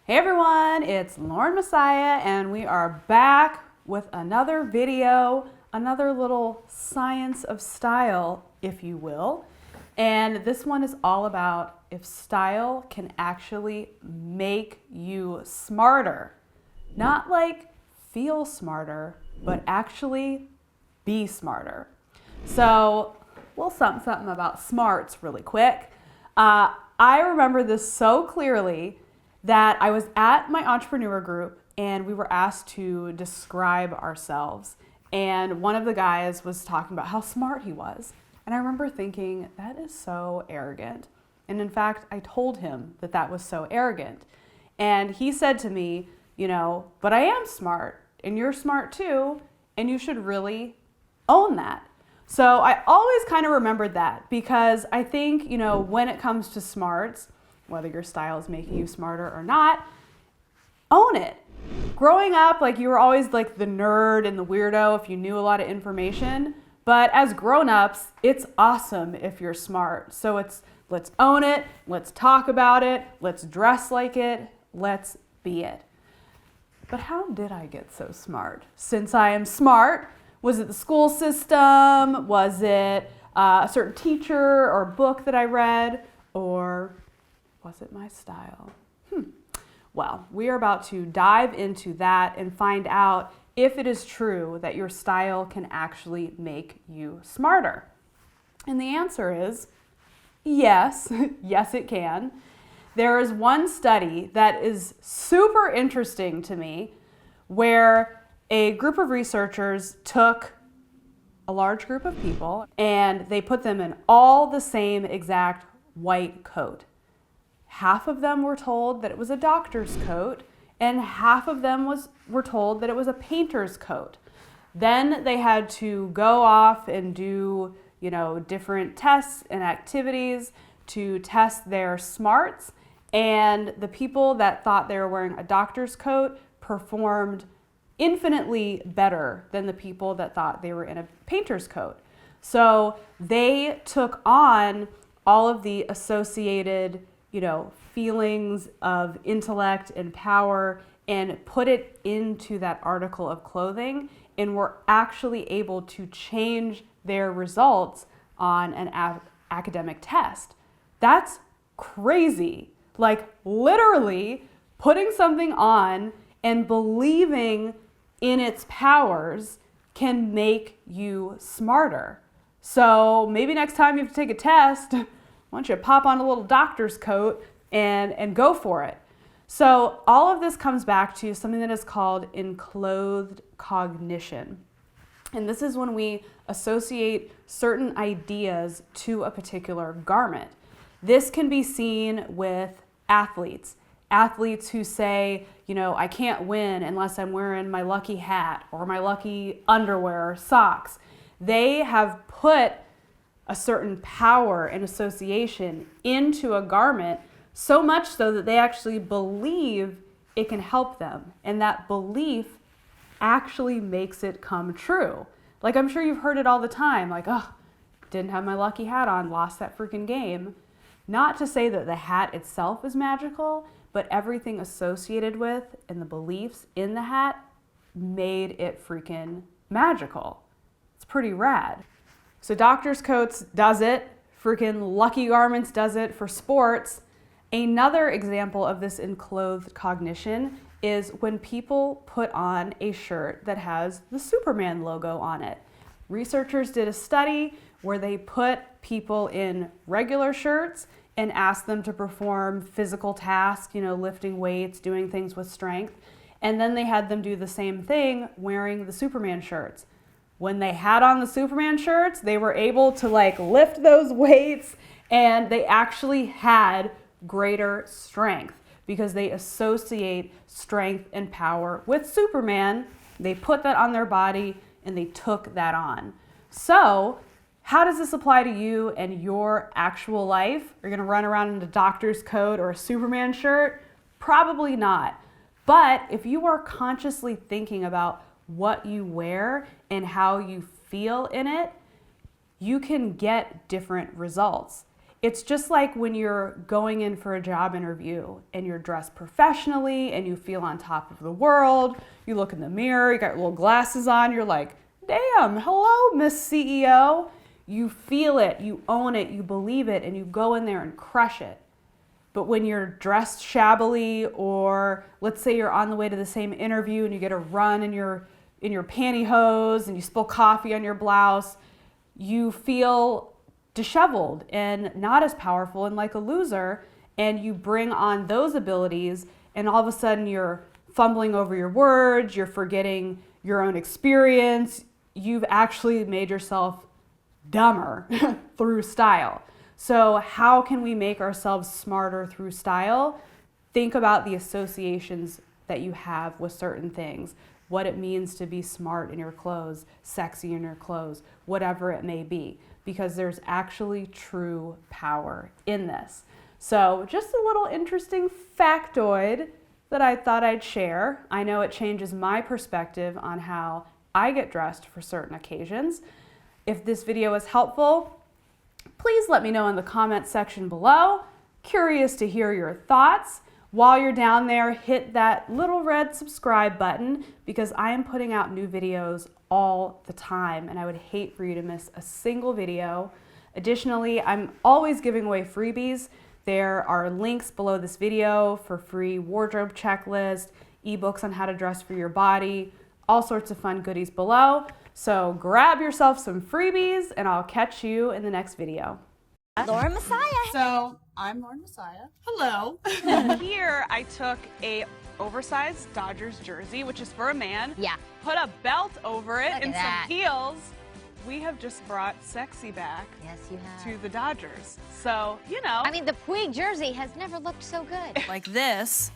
Hey everyone, it's Lauren Messiah and we are back with another video, another little science of style, if you will. And this one is all about if style can actually make you smarter. Not like feel smarter, but actually be smarter. So, something about smarts really quick. I remember this so clearly that I was at my entrepreneur group and we were asked to describe ourselves. And one of the guys was talking about how smart he was. And I remember thinking, that is so arrogant. And in fact, I told him that that was so arrogant. And he said to me, but I am smart and you're smart too. And you should really own that. So I always kind of remembered that because I think, when it comes to smarts, whether your style is making you smarter or not, own it. Growing up, you were always the nerd and the weirdo if you knew a lot of information. But as grown-ups, it's awesome if you're smart. So let's own it, let's talk about it, let's dress like it, let's be it. But how did I get so smart? Since I am smart, was it the school system? Was it a certain teacher or book that I read? Or was it my style? Well, we are about to dive into that and find out if it is true that your style can actually make you smarter. And the answer is yes. Yes, it can. There is one study that is super interesting to me where a group of researchers took a large group of people and they put them in all the same exact white coat. Half of them were told that it was a doctor's coat, and half of them were told that it was a painter's coat. Then they had to go off and do, different tests and activities to test their smarts. And the people that thought they were wearing a doctor's coat performed infinitely better than the people that thought they were in a painter's coat. So they took on all of the associated feelings of intellect and power and put it into that article of clothing and were actually able to change their results on an academic test. That's crazy. Literally putting something on and believing in its powers can make you smarter. So maybe next time you have to take a test, why don't you pop on a little doctor's coat and go for it. So all of this comes back to something that is called enclothed cognition. And this is when we associate certain ideas to a particular garment. This can be seen with athletes. Athletes who say, I can't win unless I'm wearing my lucky hat or my lucky underwear or socks. They have put a certain power and association into a garment, so much so that they actually believe it can help them. And that belief actually makes it come true. I'm sure you've heard it all the time, didn't have my lucky hat on, lost that freaking game. Not to say that the hat itself is magical, but everything associated with and the beliefs in the hat made it freaking magical. It's pretty rad. So doctor's coats does it, freaking Lucky Garments does it for sports. Another example of this enclothed cognition is when people put on a shirt that has the Superman logo on it. Researchers did a study where they put people in regular shirts and asked them to perform physical tasks, lifting weights, doing things with strength. And then they had them do the same thing wearing the Superman shirts. When they had on the Superman shirts, they were able to lift those weights and they actually had greater strength because they associate strength and power with Superman. They put that on their body and they took that on. So how does this apply to you and your actual life? Are you gonna run around in a doctor's coat or a Superman shirt? Probably not. But if you are consciously thinking about what you wear and how you feel in it, you can get different results. It's just like when you're going in for a job interview and you're dressed professionally and you feel on top of the world. You look in the mirror, you got your little glasses on, you're like, damn, hello, Miss CEO. You feel it, you own it, you believe it, and you go in there and crush it. But when you're dressed shabbily, or let's say you're on the way to the same interview and you get a run in your pantyhose and you spill coffee on your blouse, you feel disheveled and not as powerful and like a loser, and you bring on those abilities, and all of a sudden you're fumbling over your words, you're forgetting your own experience. You've actually made yourself dumber through style. So how can we make ourselves smarter through style? Think about the associations that you have with certain things, what it means to be smart in your clothes, sexy in your clothes, whatever it may be, because there's actually true power in this. So just a little interesting factoid that I thought I'd share. I know it changes my perspective on how I get dressed for certain occasions. If this video is helpful, please let me know in the comments section below. Curious to hear your thoughts. While you're down there, hit that little red subscribe button, because I am putting out new videos all the time and I would hate for you to miss a single video. Additionally, I'm always giving away freebies. There are links below this video for free wardrobe checklist, ebooks on how to dress for your body, all sorts of fun goodies below. So grab yourself some freebies and I'll catch you in the next video. Lauren Messiah. So I'm Lauren Messiah. Hello. Here I took a oversized Dodgers jersey, which is for a man. Yeah. Put a belt over it Look and at that. some heels. We have just brought sexy back Yes, you have. to the Dodgers. So, you know. I mean, the Puig jersey has never looked so good. Like this.